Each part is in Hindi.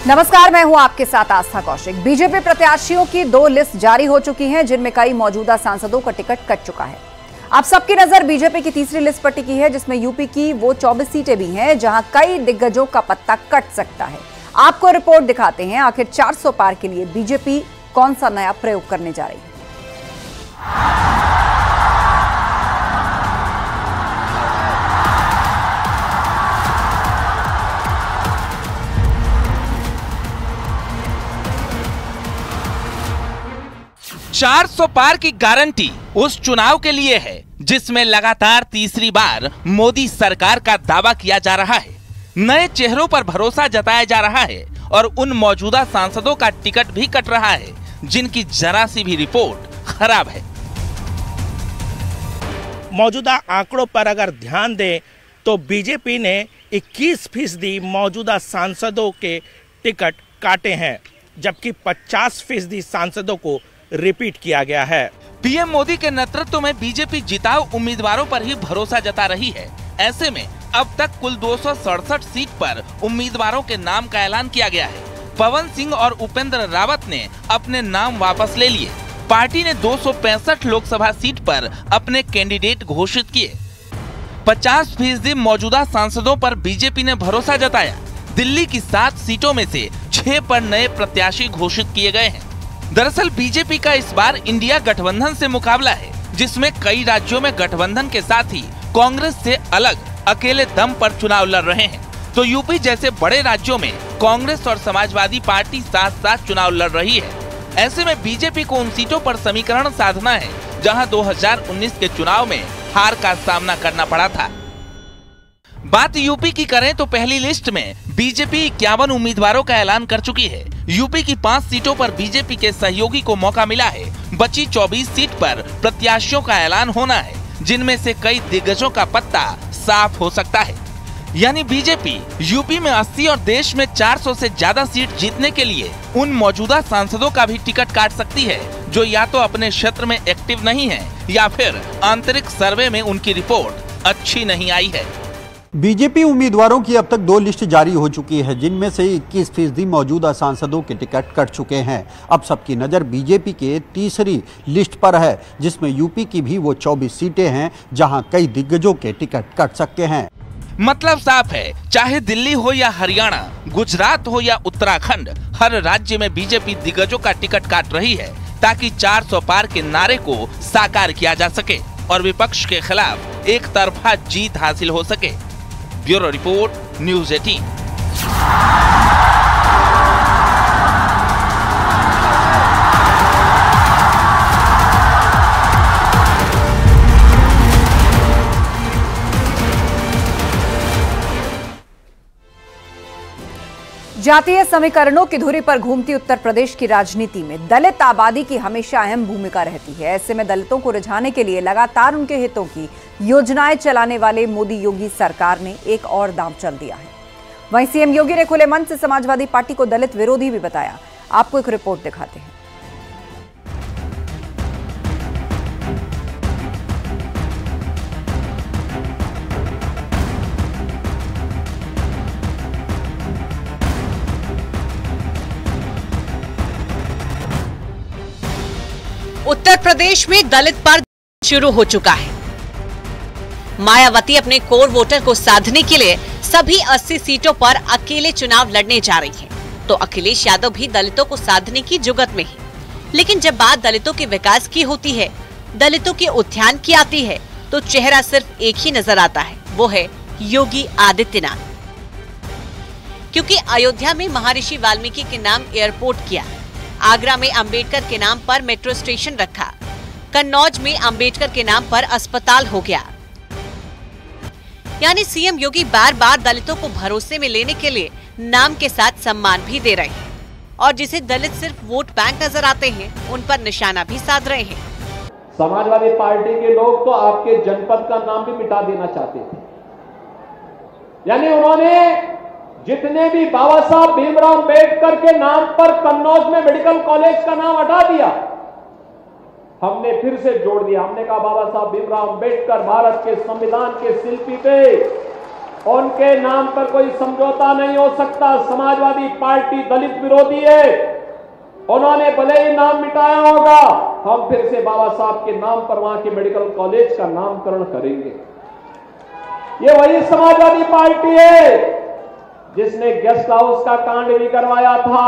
नमस्कार, मैं हूं आपके साथ आस्था कौशिक। बीजेपी प्रत्याशियों की 2 लिस्ट जारी हो चुकी हैं, जिनमें कई मौजूदा सांसदों का टिकट कट चुका है। अब सबकी नजर बीजेपी की तीसरी लिस्ट पर टिकी है, जिसमें यूपी की वो 24 सीटें भी हैं, जहां कई दिग्गजों का पत्ता कट सकता है। आपको रिपोर्ट दिखाते हैं, आखिर 400 पार के लिए बीजेपी कौन सा नया प्रयोग करने जा रही है। 400 पार की गारंटी उस चुनाव के लिए है जिसमें लगातार तीसरी बार मोदी सरकार का दावा किया जा रहा है। नए चेहरों पर भरोसा जताया जा रहा है और उन मौजूदा सांसदों का टिकट भी कट रहा है जिनकी जरा सी भी रिपोर्ट खराब है। मौजूदा आंकड़ों पर अगर ध्यान दें तो बीजेपी ने 21% मौजूदा सांसदों के टिकट काटे हैं, जबकि 50% सांसदों को रिपीट किया गया है। पीएम मोदी के नेतृत्व में बीजेपी जिताऊ उम्मीदवारों पर ही भरोसा जता रही है। ऐसे में अब तक कुल 267 सीट पर उम्मीदवारों के नाम का ऐलान किया गया है। पवन सिंह और उपेंद्र रावत ने अपने नाम वापस ले लिए। पार्टी ने 265 लोकसभा सीट पर अपने कैंडिडेट घोषित किए। 50% मौजूदा सांसदों पर बीजेपी ने भरोसा जताया। दिल्ली की 7 सीटों में से 6 पर नए प्रत्याशी घोषित किए गए हैं। दरअसल बीजेपी का इस बार इंडिया गठबंधन से मुकाबला है, जिसमें कई राज्यों में गठबंधन के साथ ही कांग्रेस से अलग अकेले दम पर चुनाव लड़ रहे हैं। तो यूपी जैसे बड़े राज्यों में कांग्रेस और समाजवादी पार्टी साथ साथ चुनाव लड़ रही है। ऐसे में बीजेपी को उन सीटों पर समीकरण साधना है जहां 2019 के चुनाव में हार का सामना करना पड़ा था। बात यूपी की करें तो पहली लिस्ट में बीजेपी 51 उम्मीदवारों का ऐलान कर चुकी है। यूपी की 5 सीटों पर बीजेपी के सहयोगी को मौका मिला है। बची 24 सीट पर प्रत्याशियों का ऐलान होना है, जिनमें से कई दिग्गजों का पत्ता साफ हो सकता है। यानी बीजेपी यूपी में 80 और देश में 400 से ज्यादा सीट जीतने के लिए उन मौजूदा सांसदों का भी टिकट काट सकती है जो या तो अपने क्षेत्र में एक्टिव नहीं है या फिर आंतरिक सर्वे में उनकी रिपोर्ट अच्छी नहीं आई है। बीजेपी उम्मीदवारों की अब तक 2 लिस्ट जारी हो चुकी है, जिनमें से 21% मौजूदा सांसदों के टिकट कट चुके हैं। अब सबकी नज़र बीजेपी के तीसरी लिस्ट पर है, जिसमें यूपी की भी वो 24 सीटें हैं, जहां कई दिग्गजों के टिकट कट सकते हैं। मतलब साफ है, चाहे दिल्ली हो या हरियाणा, गुजरात हो या उत्तराखंड, हर राज्य में बीजेपी दिग्गजों का टिकट काट रही है ताकि 400 पार के नारे को साकार किया जा सके और विपक्ष के खिलाफ एक तरफा जीत हासिल हो सके। Bureau report, news 18। जातीय समीकरणों की धुरी पर घूमती उत्तर प्रदेश की राजनीति में दलित आबादी की हमेशा अहम भूमिका रहती है। ऐसे में दलितों को रिझाने के लिए लगातार उनके हितों की योजनाएं चलाने वाले मोदी योगी सरकार ने एक और दांव चल दिया है। वहीं सीएम योगी ने खुले मन से समाजवादी पार्टी को दलित विरोधी भी बताया। आपको एक रिपोर्ट दिखाते हैं। उत्तर प्रदेश में दलित पर शुरू हो चुका है। मायावती अपने कोर वोटर को साधने के लिए सभी 80 सीटों पर अकेले चुनाव लड़ने जा रही हैं। तो अखिलेश यादव भी दलितों को साधने की जुगत में है। लेकिन जब बात दलितों के विकास की होती है, दलितों के उत्थान की आती है, तो चेहरा सिर्फ एक ही नजर आता है, वो है योगी आदित्यनाथ। क्योंकि अयोध्या में महर्षि वाल्मीकि के नाम एयरपोर्ट किया, आगरा में अंबेडकर के नाम पर मेट्रो स्टेशन रखा, कन्नौज में अंबेडकर के नाम पर अस्पताल हो गया। यानी सीएम योगी बार बार दलितों को भरोसे में लेने के लिए नाम के साथ सम्मान भी दे रहे हैं और जिसे दलित सिर्फ वोट बैंक नजर आते हैं, उन पर निशाना भी साध रहे हैं। समाजवादी पार्टी के लोग तो आपके जनपद का नाम भी मिटा देना चाहते थे। यानी उन्होंने जितने भी बाबा साहब भीमराव अम्बेडकर के नाम पर कन्नौज में मेडिकल कॉलेज का नाम हटा दिया। हमने फिर से जोड़ दिया। हमने कहा बाबा साहब भीमराव अम्बेडकर भारत के संविधान के शिल्पी थे, उनके नाम पर कोई समझौता नहीं हो सकता। समाजवादी पार्टी दलित विरोधी है। उन्होंने भले ही नाम मिटाया होगा, हम फिर से बाबा साहब के नाम पर वहां के मेडिकल कॉलेज का नामकरण करेंगे। ये वही समाजवादी पार्टी है जिसने गेस्ट हाउस का कांड भी करवाया था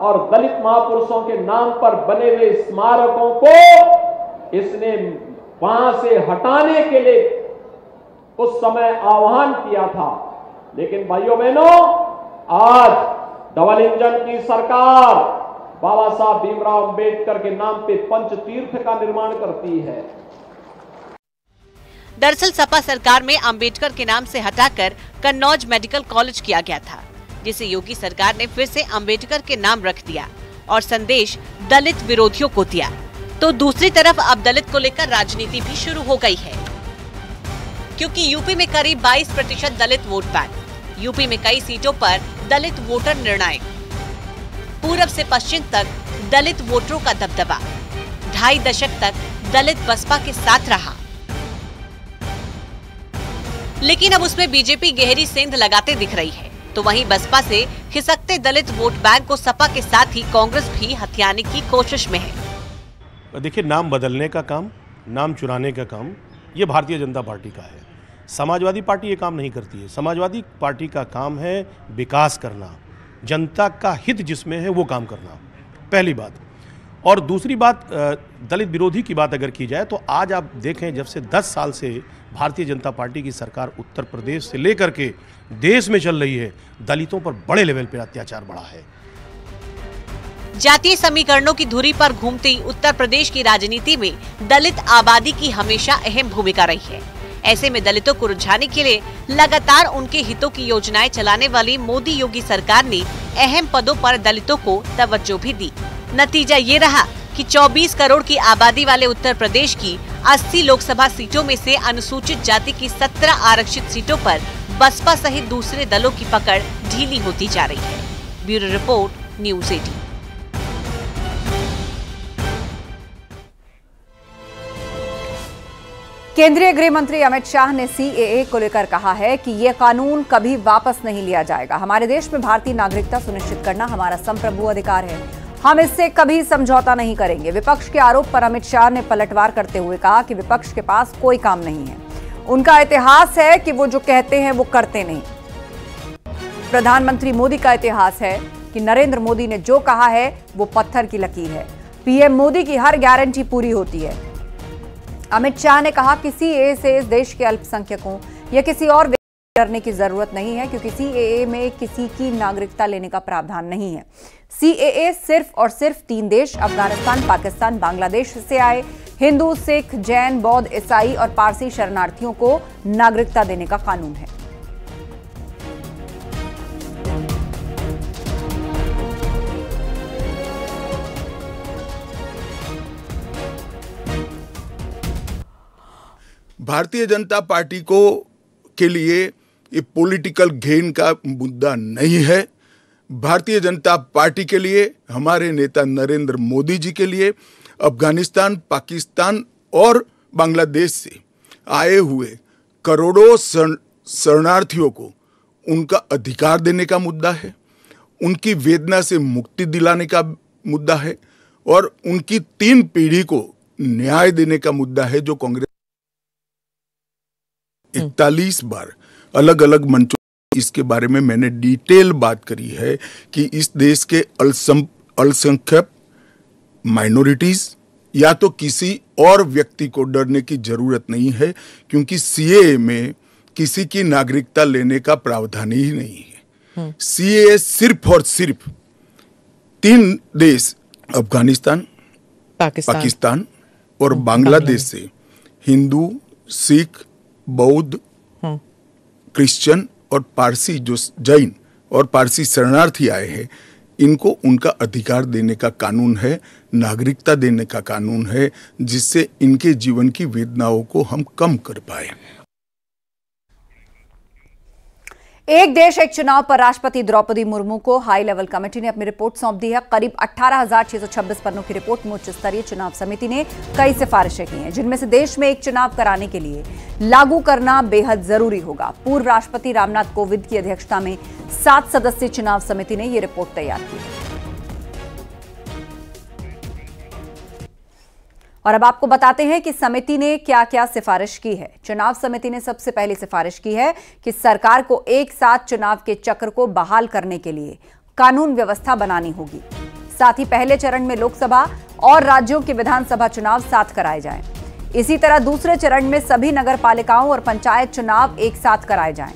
और दलित महापुरुषों के नाम पर बने हुए स्मारकों को इसने वहां से हटाने के लिए उस समय आह्वान किया था। लेकिन भाइयों बहनों, आज डबल इंजन की सरकार बाबा साहब भीमराव अंबेडकर के नाम पे पंचतीर्थ का निर्माण करती है। दरअसल सपा सरकार में अंबेडकर के नाम से हटाकर कन्नौज मेडिकल कॉलेज किया गया था, जिसे योगी सरकार ने फिर से अंबेडकर के नाम रख दिया और संदेश दलित विरोधियों को दिया। तो दूसरी तरफ अब दलित को लेकर राजनीति भी शुरू हो गई है, क्योंकि यूपी में करीब 22% दलित वोट बैंक, यूपी में कई सीटों पर दलित वोटर निर्णायक, पूरब से पश्चिम तक दलित वोटरों का दबदबा, 2.5 दशक तक दलित बसपा के साथ रहा। लेकिन अब उसमें बीजेपी गहरी सेंध लगाते दिख रही है, तो वहीं बसपा से खिसकते दलित वोट बैंक को सपा के साथ ही कांग्रेस भी हथियाने की कोशिश में है। देखिए, नाम बदलने का काम, नाम चुराने का काम ये भारतीय जनता पार्टी का है। समाजवादी पार्टी ये काम नहीं करती है। समाजवादी पार्टी का काम है विकास करना, जनता का हित जिसमें है वो काम करना, पहली बात। और दूसरी बात, दलित विरोधी की बात अगर की जाए तो आज आप देखें, जब से 10 साल से भारतीय जनता पार्टी की सरकार उत्तर प्रदेश से लेकर के देश में चल रही है, दलितों पर बड़े लेवल पर अत्याचार बढ़ा है। जातीय समीकरणों की धुरी पर घूमती उत्तर प्रदेश की राजनीति में दलित आबादी की हमेशा अहम भूमिका रही है। ऐसे में दलितों को रुझाने के लिए लगातार उनके हितों की योजनाएं चलाने वाली मोदी योगी सरकार ने अहम पदों पर दलितों को तवज्जो भी दी। नतीजा ये रहा कि 24 करोड़ की आबादी वाले उत्तर प्रदेश की 80 लोकसभा सीटों में से अनुसूचित जाति की 17 आरक्षित सीटों पर बसपा सहित दूसरे दलों की पकड़ ढीली होती जा रही है। Bureau report, news 18। केंद्रीय गृह मंत्री अमित शाह ने सीएए को लेकर कहा है कि यह कानून कभी वापस नहीं लिया जाएगा। हमारे देश में भारतीय नागरिकता सुनिश्चित करना हमारा संप्रभु अधिकार है। हम इससे कभी समझौता नहीं करेंगे। विपक्ष के आरोप पर अमित शाह ने पलटवार करते हुए कहा कि विपक्ष के पास कोई काम नहीं है। उनका इतिहास है कि वो जो कहते हैं वो करते नहीं। प्रधानमंत्री मोदी का इतिहास है कि नरेंद्र मोदी ने जो कहा है वो पत्थर की लकीर है। पीएम मोदी की हर गारंटी पूरी होती है। अमित शाह ने कहा कि सीएए से इस देश के अल्पसंख्यकों या किसी और डरने की जरूरत नहीं है, क्योंकि सीएए में किसी की नागरिकता लेने का प्रावधान नहीं है। सीएए सिर्फ और सिर्फ 3 देश अफगानिस्तान, पाकिस्तान, बांग्लादेश से आए हिंदू, सिख, जैन, बौद्ध, ईसाई और पारसी शरणार्थियों को नागरिकता देने का कानून है। भारतीय जनता पार्टी को के लिए ये पॉलिटिकल गेन का मुद्दा नहीं है। भारतीय जनता पार्टी के लिए, हमारे नेता नरेंद्र मोदी जी के लिए अफगानिस्तान, पाकिस्तान और बांग्लादेश से आए हुए करोड़ों शरणार्थियों को उनका अधिकार देने का मुद्दा है, उनकी वेदना से मुक्ति दिलाने का मुद्दा है और उनकी 3 पीढ़ी को न्याय देने का मुद्दा है, जो कांग्रेस 41 बार अलग अलग मंचों इसके बारे में मैंने डिटेल बात करी है कि इस देश के अल्पसंख्यक माइनॉरिटीज या तो किसी और व्यक्ति को डरने की जरूरत नहीं है, क्योंकि सीएए में किसी की नागरिकता लेने का प्रावधान ही नहीं है। सीएए सिर्फ और सिर्फ 3 देश अफगानिस्तान, पाकिस्तान और बांग्लादेश से हिंदू, सिख, बौद्ध, क्रिश्चियन और पारसी, जो जैन और पारसी शरणार्थी आए हैं, इनको उनका अधिकार देने का कानून है, नागरिकता देने का कानून है, जिससे इनके जीवन की वेदनाओं को हम कम कर पाए। एक देश एक चुनाव पर राष्ट्रपति द्रौपदी मुर्मू को हाई लेवल कमेटी ने अपनी रिपोर्ट सौंप दी है। करीब 18,626 पन्नों की रिपोर्ट में उच्च स्तरीय चुनाव समिति ने कई सिफारिशें की हैं, जिनमें से देश में एक चुनाव कराने के लिए लागू करना बेहद जरूरी होगा। पूर्व राष्ट्रपति रामनाथ कोविंद की अध्यक्षता में 7 सदस्यीय चुनाव समिति ने यह रिपोर्ट तैयार की है। और अब आपको बताते हैं कि समिति ने क्या क्या सिफारिश की है। चुनाव समिति ने सबसे पहले सिफारिश की है कि सरकार को एक साथ चुनाव के चक्र को बहाल करने के लिए कानून व्यवस्था बनानी होगी। साथ ही पहले चरण में लोकसभा और राज्यों के विधानसभा चुनाव साथ कराए जाएं। इसी तरह दूसरे चरण में सभी नगर पालिकाओं और पंचायत चुनाव एक साथ कराए जाएं।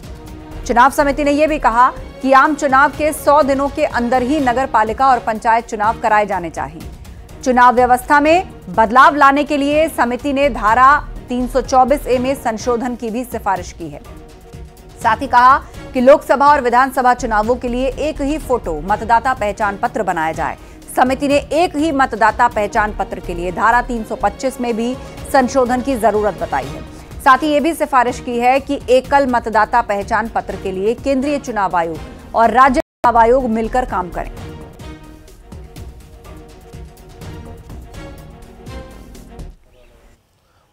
चुनाव समिति ने यह भी कहा कि आम चुनाव के 100 दिनों के अंदर ही नगर पालिका और पंचायत चुनाव कराए जाने चाहिए। चुनाव व्यवस्था में बदलाव लाने के लिए समिति ने धारा 324A में संशोधन की भी सिफारिश की है। साथ ही कहा कि लोकसभा और विधानसभा चुनावों के लिए एक ही फोटो मतदाता पहचान पत्र बनाया जाए। समिति ने एक ही मतदाता पहचान पत्र के लिए धारा 325 में भी संशोधन की जरूरत बताई है। साथ ही यह भी सिफारिश की है कि एकल मतदाता पहचान पत्र के लिए केंद्रीय चुनाव आयोग और राज्य चुनाव आयोग मिलकर काम करें।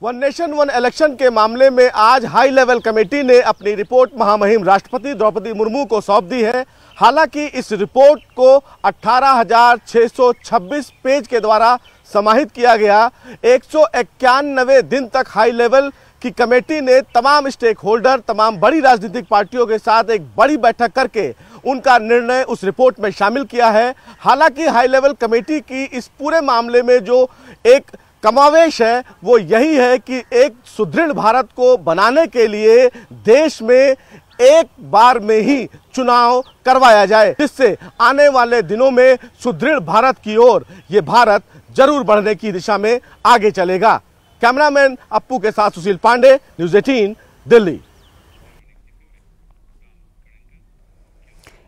वन नेशन वन इलेक्शन के मामले में आज हाई लेवल कमेटी ने अपनी रिपोर्ट महामहिम राष्ट्रपति द्रौपदी मुर्मू को सौंप दी है। हालांकि इस रिपोर्ट को 18,626 पेज के द्वारा समाहित किया गया। 191 दिन तक हाई लेवल की कमेटी ने तमाम स्टेक होल्डर, तमाम बड़ी राजनीतिक पार्टियों के साथ एक बड़ी बैठक करके उनका निर्णय उस रिपोर्ट में शामिल किया है। हालांकि हाई लेवल कमेटी की इस पूरे मामले में जो एक कमावेश है वो यही है कि एक सुदृढ़ भारत को बनाने के लिए देश में एक बार में ही चुनाव करवाया जाए, जिससे आने वाले दिनों में सुदृढ़ भारत की ओर ये भारत जरूर बढ़ने की दिशा में आगे चलेगा। कैमरामैन अप्पू के साथ सुशील पांडे, न्यूज़ 18 दिल्ली।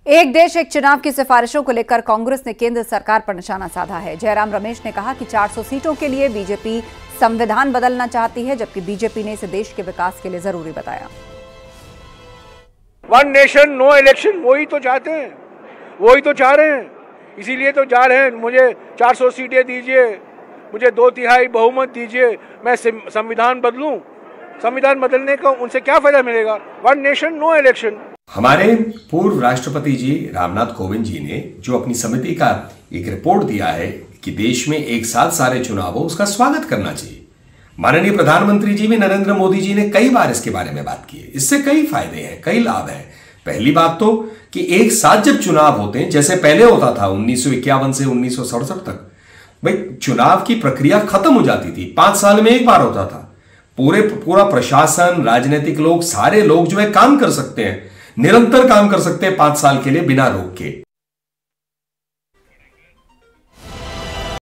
एक देश एक चुनाव की सिफारिशों को लेकर कांग्रेस ने केंद्र सरकार पर निशाना साधा है। जयराम रमेश ने कहा कि 400 सीटों के लिए बीजेपी संविधान बदलना चाहती है, जबकि बीजेपी ने इसे देश के विकास के लिए जरूरी बताया। वन नेशन नो इलेक्शन, वही तो चाहते हैं, वही तो चाह रहे हैं, इसीलिए तो जा रहे हैं। मुझे 400 सीटें दीजिए, मुझे 2/3 बहुमत दीजिए, मैं संविधान बदलूं। संविधान बदलने का उनसे क्या फायदा मिलेगा? One nation no election. हमारे पूर्व राष्ट्रपति जी रामनाथ कोविंद जी ने जो अपनी समिति का एक रिपोर्ट दिया है कि देश में एक साथ सारे चुनाव हो, उसका स्वागत करना चाहिए। माननीय प्रधानमंत्री जी भी, नरेंद्र मोदी जी ने कई बार इसके बारे में बात की है। इससे कई फायदे हैं, कई लाभ हैं। पहली बात तो कि एक साथ जब चुनाव होते हैं, जैसे पहले होता था 1951 से 1967 तक, भाई चुनाव की प्रक्रिया खत्म हो जाती थी, 5 साल में एक बार होता था। पूरा प्रशासन, राजनीतिक लोग, सारे लोग जो है काम कर सकते हैं, निरंतर काम कर सकते हैं 5 साल के लिए बिना रोक के।